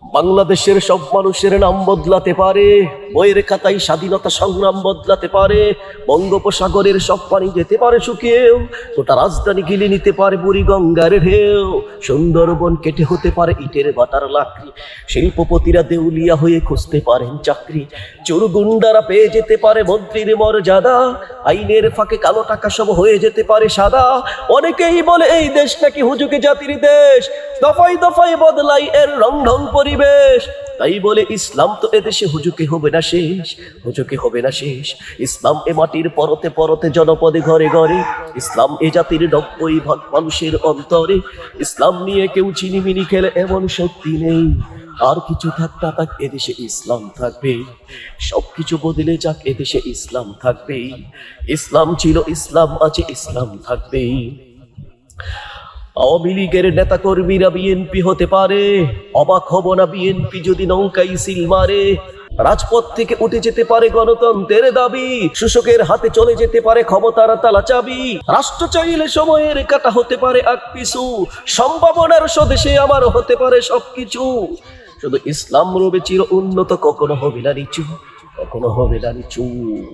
বাংলাদেশের সব মানুষের নাম বদলাতে পারে, বইয়ের খাতায় স্বাধীনতা সংগ্রাম বদলাতে পারে, বঙ্গোপসাগরের সব পানি যেতে পারে শুকিয়েও, গোটা রাজধানী গিলে নিতে পারে বুড়িগঙ্গার ঢেউ, সুন্দরবন কেটে হতে পারে ইটের বাটার লাকড়ি, শিল্পপতিরা দেউলিয়া হয়ে খুঁজতে পারেন চাকরি, চোর গুন্ডারা পেয়ে যেতে পারে মন্ত্রীর মর্যাদা, আইনের ফাঁকে কালো টাকা সব হয়ে যেতে পারে সাদা। অনেকেই বলে এই দেশ নাকি হুজুগে জাতির দেশ, দফায় দফায় বদলাই এর রং ঢং পরিবেশ। তাই বলে ইসলাম তো এদেশে হুজুকে হবে না শেষ, হুজুকে হবে না শেষ। ইসলাম এ মাটির পরতে পরতে জনপদে ঘরে ঘরে, ইসলাম এ জাতির 90% মানুষের অন্তরে। ইসলাম নিয়ে কেউ চিনিমিনি খেলে এমন শক্তি নেই, আর কিছু থাক না থাক এদেশে ইসলাম থাকবে, সবকিছু বদলে যাক এদেশে ইসলাম থাকবে। ইসলাম ছিল, ইসলাম আছে, ইসলাম থাকবে। আওয়ামী লীগের নেতা কর্মীরা বিএনপি হতে পারে, অবাক হব না বিএনপি যদি নৌকায় সিল মারে। রাজপথ থেকে উঠে যেতে পারে গণতন্ত্রের দাবি, শোষকের হাতে চলে যেতে পারে ক্ষমতার তালা চাবি। রাষ্ট্র চাইলে সময়ের কাটা হতে পারে আগপিছু, সম্ভাবনার স্বদেশে আমার হতে পারে সবকিছু। শুধু ইসলাম রবে চির উন্নত, কখনো হবে না নিচু, কখনো হবে না নিচু।